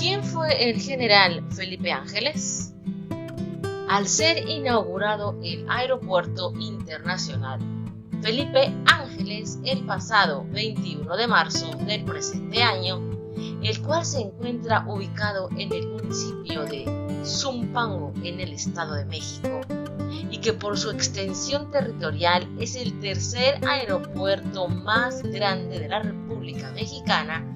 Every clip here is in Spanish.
¿Quién fue el general Felipe Ángeles? Al ser inaugurado el Aeropuerto Internacional Felipe Ángeles el pasado 21 de marzo del presente año, el cual se encuentra ubicado en el municipio de Zumpango, en el Estado de México, y que por su extensión territorial es el tercer aeropuerto más grande de la República Mexicana,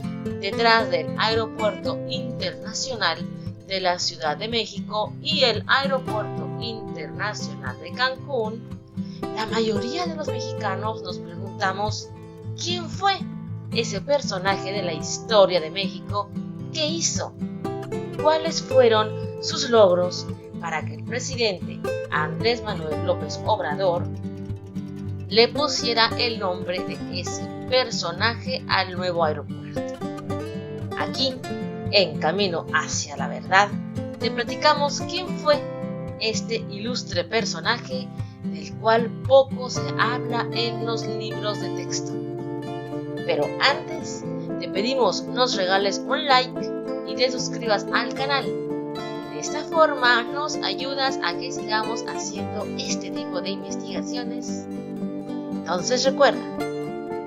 detrás del Aeropuerto Internacional de la Ciudad de México y el Aeropuerto Internacional de Cancún. La mayoría de los mexicanos nos preguntamos ¿quién fue ese personaje de la historia de México? ¿Qué hizo? ¿Cuáles fueron sus logros para que el presidente Andrés Manuel López Obrador le pusiera el nombre de ese personaje al nuevo aeropuerto? Aquí, en Camino hacia la Verdad, te platicamos quién fue este ilustre personaje del cual poco se habla en los libros de texto. Pero antes, te pedimos nos regales un like y te suscribas al canal. De esta forma nos ayudas a que sigamos haciendo este tipo de investigaciones. Entonces recuerda,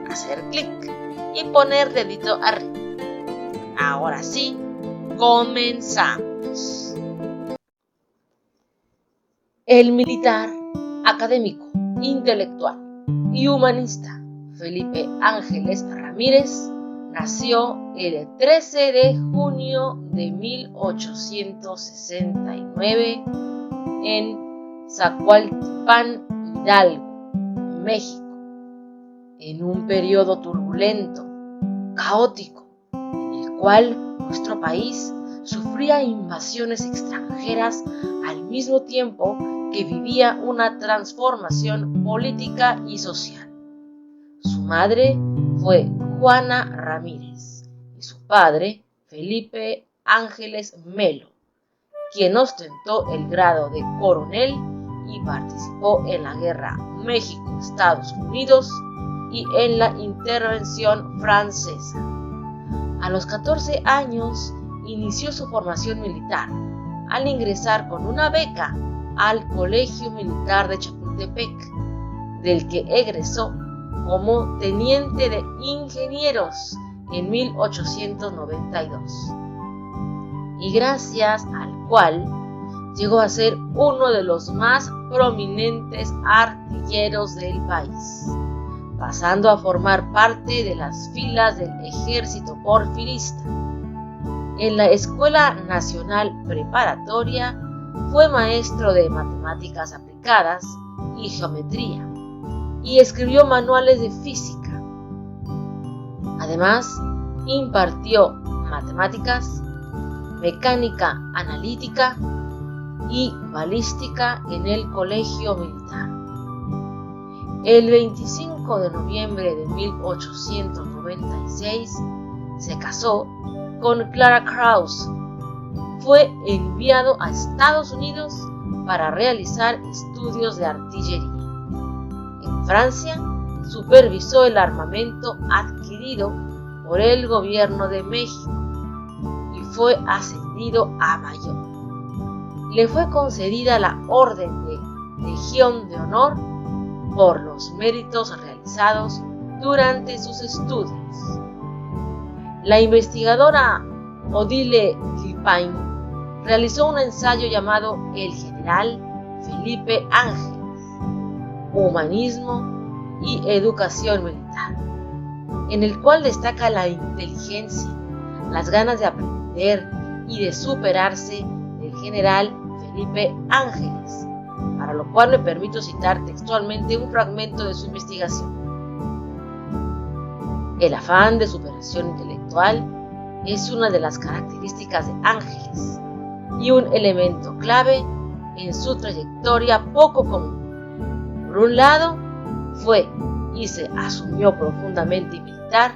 hacer clic y poner dedito arriba. Ahora sí, comenzamos. El militar, académico, intelectual y humanista Felipe Ángeles Ramírez nació el 13 de junio de 1869 en Zacualtipán, Hidalgo, México, en un periodo turbulento, caótico, en el cual nuestro país sufría invasiones extranjeras al mismo tiempo que vivía una transformación política y social. Su madre fue Juana Ramírez y su padre Felipe Ángeles Melo, quien ostentó el grado de coronel y participó en la Guerra México-Estados Unidos y en la intervención francesa. A los 14 años inició su formación militar al ingresar con una beca al Colegio Militar de Chapultepec, del que egresó como teniente de ingenieros en 1892, y gracias al cual llegó a ser uno de los más prominentes artilleros del país, pasando a formar parte de las filas del ejército porfirista. En la Escuela Nacional Preparatoria fue maestro de matemáticas aplicadas y geometría, y escribió manuales de física. Además, impartió matemáticas, mecánica analítica y balística en el Colegio Militar. El 25 de noviembre de 1896 se casó con Clara Krause. Fue enviado a Estados Unidos para realizar estudios de artillería. En Francia, supervisó el armamento adquirido por el gobierno de México y fue ascendido a mayor. Le fue concedida la Orden de Legión de Honor por los méritos realizados durante sus estudios. La investigadora Odile Gilpain realizó un ensayo llamado El general Felipe Ángeles, Humanismo y Educación Militar, en el cual destaca la inteligencia, las ganas de aprender y de superarse del general Felipe Ángeles, para lo cual me permito citar textualmente un fragmento de su investigación. El afán de superación intelectual es una de las características de Ángeles y un elemento clave en su trayectoria poco común. Por un lado, fue y se asumió profundamente militar,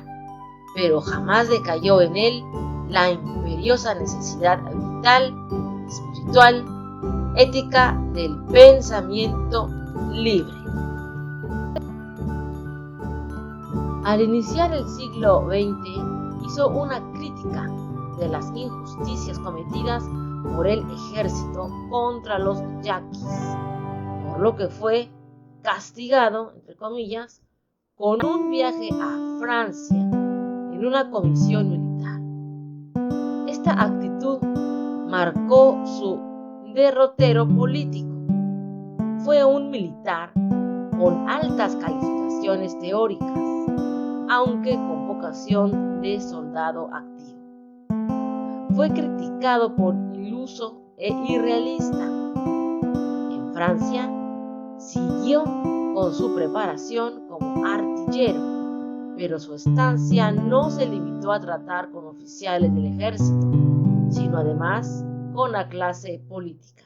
pero jamás decayó en él la imperiosa necesidad vital, espiritual, ética del pensamiento libre. Al iniciar el siglo XX hizo una crítica de las injusticias cometidas por el ejército contra los yaquis, por lo que fue castigado, entre comillas, con un viaje a Francia en una comisión militar. Esta actitud marcó su derrotero político. Fue un militar con altas calificaciones teóricas, aunque con vocación de soldado activo. Fue criticado por iluso e irrealista. En Francia, siguió con su preparación como artillero, pero su estancia no se limitó a tratar con oficiales del ejército, sino además con la clase política.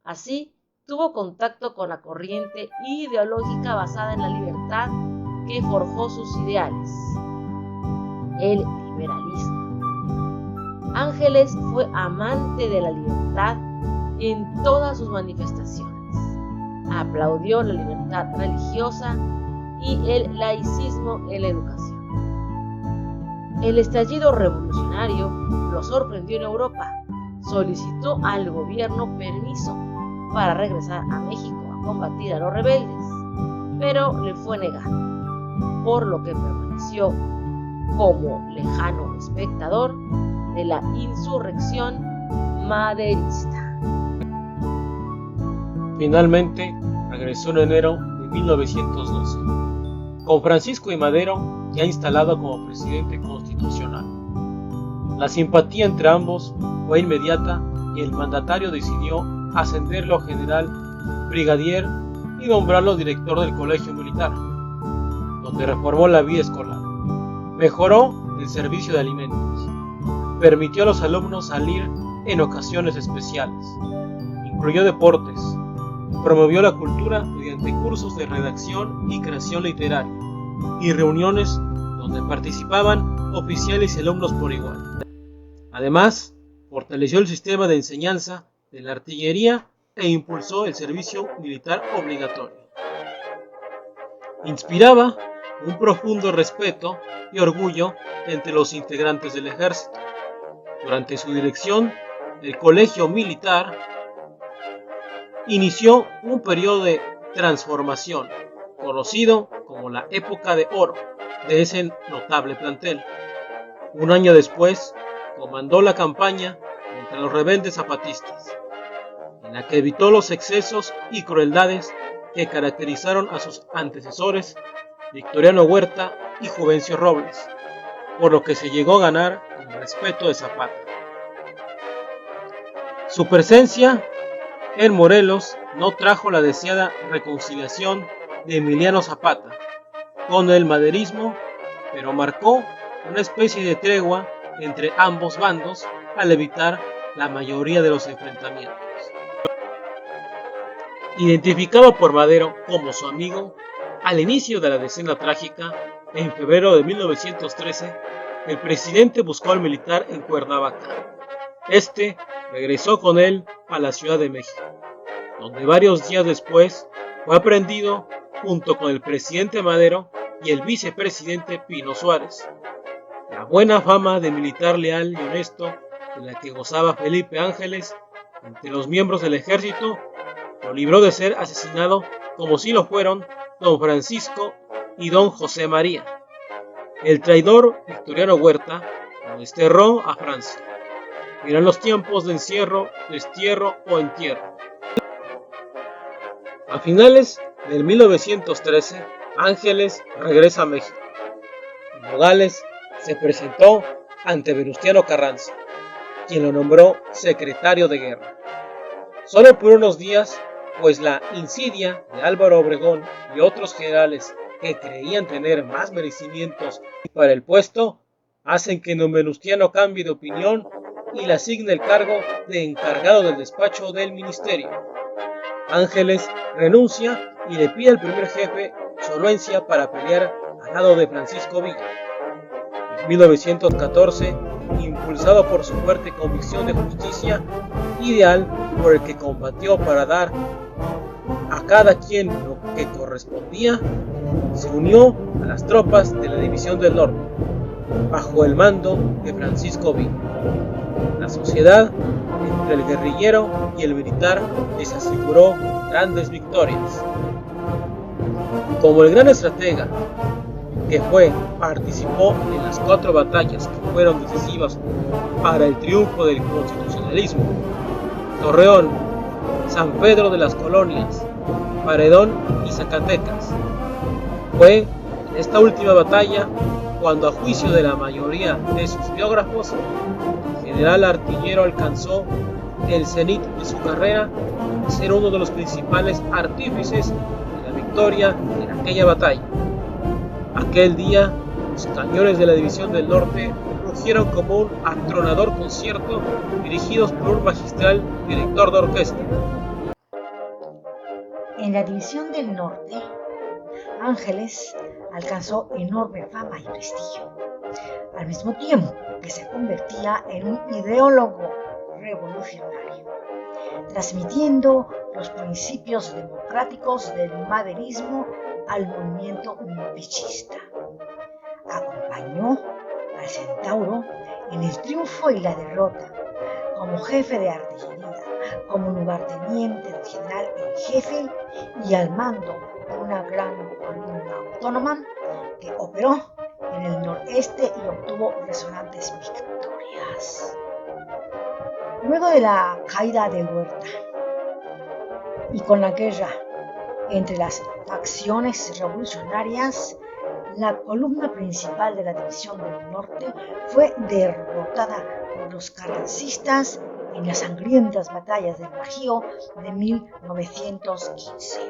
Así, tuvo contacto con la corriente ideológica basada en la libertad que forjó sus ideales, el liberalismo. Ángeles fue amante de la libertad en todas sus manifestaciones. Aplaudió la libertad religiosa y el laicismo en la educación. El estallido revolucionario lo sorprendió en Europa. Solicitó al gobierno permiso para regresar a México a combatir a los rebeldes, pero le fue negado, por lo que permaneció como lejano espectador de la insurrección maderista. Finalmente, regresó en enero de 1912, con Francisco I. Madero ya instalado como presidente constitucional. La simpatía entre ambos fue inmediata y el mandatario decidió ascenderlo a general brigadier y nombrarlo director del colegio militar, donde reformó la vida escolar, mejoró el servicio de alimentos, permitió a los alumnos salir en ocasiones especiales, incluyó deportes, promovió la cultura mediante cursos de redacción y creación literaria y reuniones donde participaban oficiales y alumnos por igual. Además, fortaleció el sistema de enseñanza de la artillería e impulsó el servicio militar obligatorio. Inspiraba un profundo respeto y orgullo entre los integrantes del ejército. Durante su dirección, el colegio militar inició un periodo de transformación, conocido como la época de oro de ese notable plantel. Un año después, comandó la campaña contra los rebeldes zapatistas, en la que evitó los excesos y crueldades que caracterizaron a sus antecesores Victoriano Huerta y Juvencio Robles, por lo que se llegó a ganar el respeto de Zapata. Su presencia en Morelos no trajo la deseada reconciliación de Emiliano Zapata con el maderismo, pero marcó una especie de tregua entre ambos bandos al evitar la mayoría de los enfrentamientos. Identificado por Madero como su amigo, al inicio de la decena trágica, en febrero de 1913, el presidente buscó al militar en Cuernavaca. Este regresó con él a la Ciudad de México, donde varios días después fue aprehendido junto con el presidente Madero y el vicepresidente Pino Suárez. La buena fama de militar leal y honesto de la que gozaba Felipe Ángeles entre los miembros del ejército lo libró de ser asesinado como si lo fueron don Francisco y don José María. El traidor Victoriano Huerta lo desterró a Francia. Eran los tiempos de encierro, destierro o entierro. A finales del 1913, Ángeles regresa a México. En Nogales se presentó ante Venustiano Carranza, quien lo nombró secretario de guerra. Solo por unos días, pues la insidia de Álvaro Obregón y otros generales que creían tener más merecimientos para el puesto, hacen que don Venustiano cambie de opinión y le asigne el cargo de encargado del despacho del ministerio. Ángeles renuncia y le pide al primer jefe su anuencia para pelear al lado de Francisco Villa. En 1914, impulsado por su fuerte convicción de justicia, ideal por el que combatió para dar a cada quien lo que correspondía, se unió a las tropas de la División del Norte, bajo el mando de Francisco Villa. La sociedad entre el guerrillero y el militar les aseguró grandes victorias. Como el gran estratega que participó en las 4 batallas que fueron decisivas para el triunfo del constitucionalismo: Torreón, San Pedro de las Colonias, Paredón y Zacatecas. Fue en esta última batalla cuando, a juicio de la mayoría de sus biógrafos, el general artillero alcanzó el cenit de su carrera de ser uno de los principales artífices de la victoria en aquella batalla. Aquel día, los cañones de la División del Norte rugieron como un atronador concierto, dirigidos por un magistral director de orquesta. En la División del Norte, Ángeles alcanzó enorme fama y prestigio, al mismo tiempo que se convertía en un ideólogo revolucionario, transmitiendo los principios democráticos del maderismo al movimiento villista. Acompañó al Centauro en el triunfo y la derrota, como jefe de artillería, como lugarteniente del general en jefe y al mando de una gran columna autónoma que operó en el noreste y obtuvo resonantes victorias. Luego de la caída de Huerta y con la guerra entre las facciones revolucionarias, la columna principal de la División del Norte fue derrotada por los carrancistas en las sangrientas batallas del Bajío de 1915,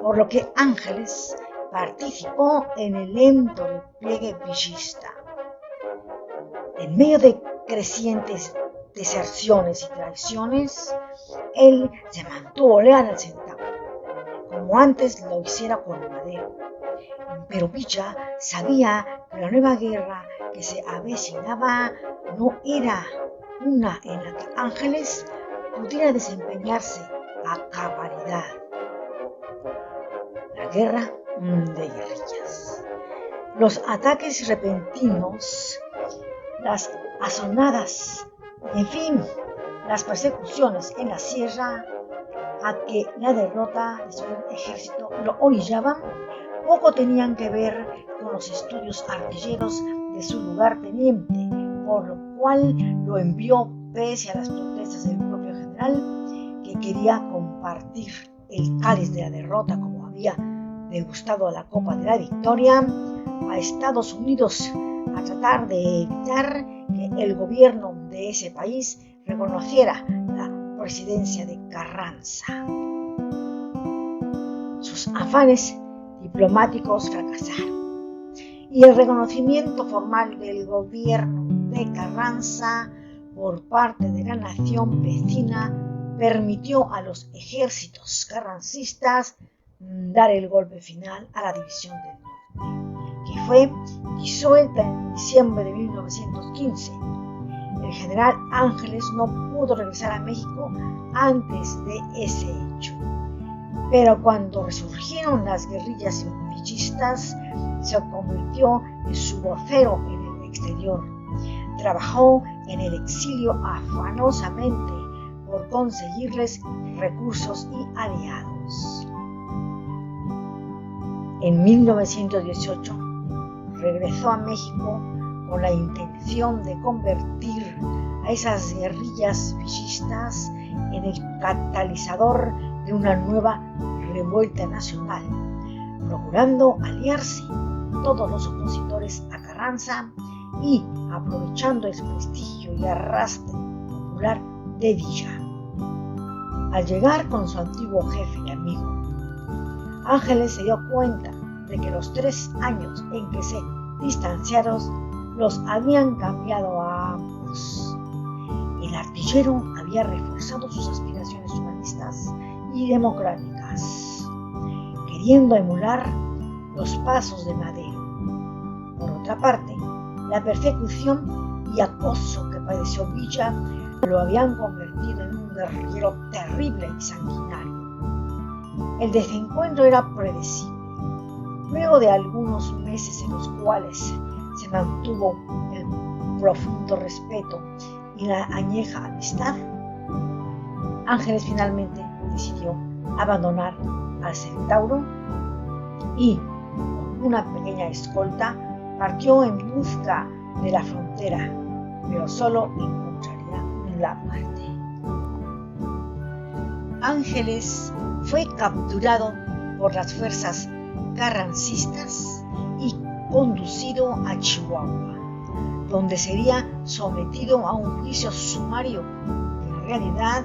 por lo que Ángeles participó en el lento repliegue villista. En medio de crecientes deserciones y traiciones, él se mantuvo leal al Centauro, como antes lo hiciera con Madero. Pero Villa sabía que la nueva guerra que se avecinaba no era una en la que Ángeles pudiera desempeñarse a cabalidad. La guerra de guerrillas. Los ataques repentinos, las azonadas, en fin, las persecuciones en la sierra a que la derrota de su ejército lo orillaban, poco tenían que ver con los estudios artilleros de su lugarteniente, por lo cual lo envió, pese a las protestas del propio general, que quería compartir el cáliz de la derrota como había degustado la copa de la victoria, a Estados Unidos, a tratar de evitar que el gobierno de ese país reconociera la presidencia de Carranza. Sus afanes diplomáticos fracasaron y el reconocimiento formal del gobierno de Carranza por parte de la nación vecina permitió a los ejércitos carrancistas dar el golpe final a la División del Norte, que fue disuelta en diciembre de 1915. El general Ángeles no pudo regresar a México antes de ese hecho, pero cuando resurgieron las guerrillas villistas, se convirtió en su vocero en el exterior. Trabajó en el exilio afanosamente por conseguirles recursos y aliados. En 1918 regresó a México con la intención de convertir a esas guerrillas villistas en el catalizador de una nueva revuelta nacional, procurando aliarse con todos los opositores a Carranza y aprovechando el prestigio y arrastre popular de Villa. Al llegar con su antiguo jefe y amigo, Ángeles se dio cuenta de que los 3 años en que se distanciaron los habían cambiado a ambos. El artillero había reforzado sus aspiraciones humanistas y democráticas, queriendo emular los pasos de Madero. Por otra parte, la persecución y acoso que padeció Villa lo habían convertido en un guerrillero terrible y sanguinario. El desencuentro era predecible. Luego de algunos meses en los cuales se mantuvo el profundo respeto y la añeja amistad, Ángeles finalmente decidió abandonar al Centauro y, con una pequeña escolta, partió en busca de la frontera, pero solo encontraría la muerte. Ángeles fue capturado por las fuerzas carrancistas y conducido a Chihuahua, donde sería sometido a un juicio sumario que en realidad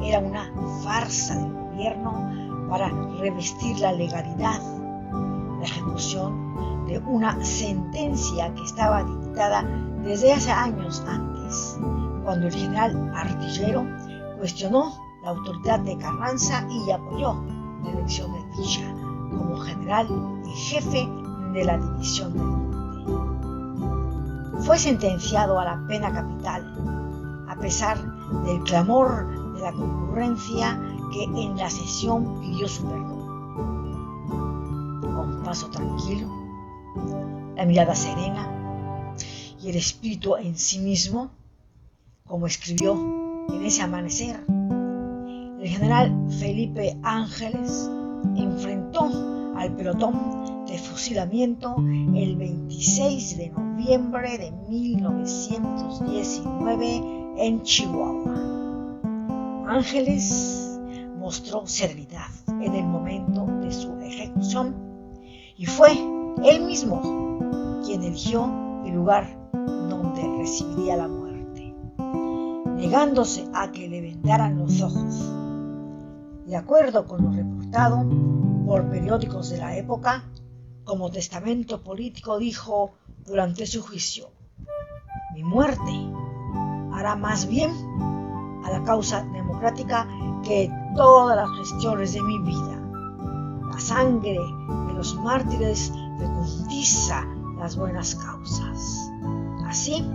era una farsa del gobierno para revestir la legalidad, la ejecución de una sentencia que estaba dictada desde hace años antes, cuando el general Artillero cuestionó la autoridad de Carranza y apoyó la elección de Villa como general y jefe de la División del Norte. Fue sentenciado a la pena capital, a pesar del clamor de la concurrencia que en la sesión pidió su perdón. Con paso tranquilo, la mirada serena y el espíritu en sí mismo, como escribió en ese amanecer, el general Felipe Ángeles enfrentó al pelotón de fusilamiento el 26 de noviembre de 1919 en Chihuahua. Ángeles mostró serenidad en el momento de su ejecución y fue él mismo quien eligió el lugar donde recibiría la muerte, negándose a que le vendaran los ojos. De acuerdo con lo reportado por periódicos de la época, como testamento político dijo durante su juicio: mi muerte hará más bien a la causa democrática que todas las gestiones de mi vida. La sangre de los mártires fecundiza las buenas causas. Así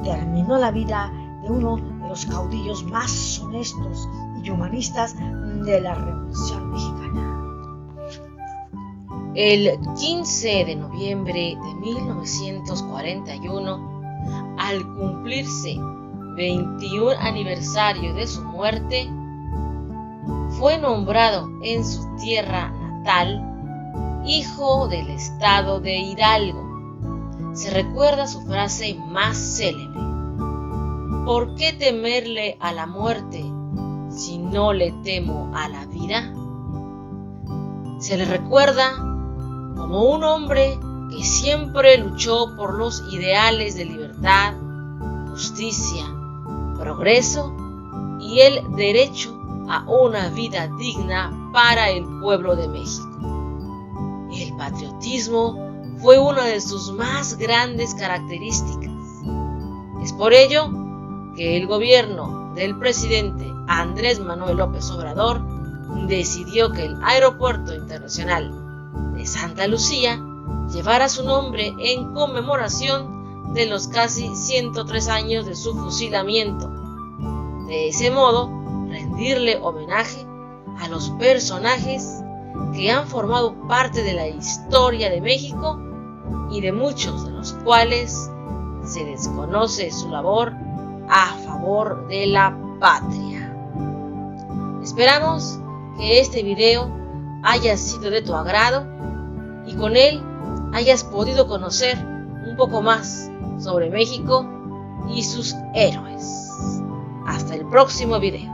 terminó la vida de uno de los caudillos más honestos y humanistas de la Revolución Mexicana. El 15 de noviembre de 1941, al cumplirse 21 aniversario de su muerte, fue nombrado en su tierra natal hijo del estado de Hidalgo. Se recuerda su frase más célebre: ¿por qué temerle a la muerte si no le temo a la vida? Se le recuerda como un hombre que siempre luchó por los ideales de libertad, justicia, progreso y el derecho a una vida digna para el pueblo de México. El patriotismo fue una de sus más grandes características. Es por ello que el gobierno del presidente Andrés Manuel López Obrador decidió que el Aeropuerto Internacional de Santa Lucía llevara su nombre en conmemoración de los casi 103 años de su fusilamiento. De ese modo, rendirle homenaje a los personajes que han formado parte de la historia de México y de muchos de los cuales se desconoce su labor a favor de la patria. Esperamos que este video haya sido de tu agrado y con él hayas podido conocer un poco más sobre México y sus héroes. Hasta el próximo video.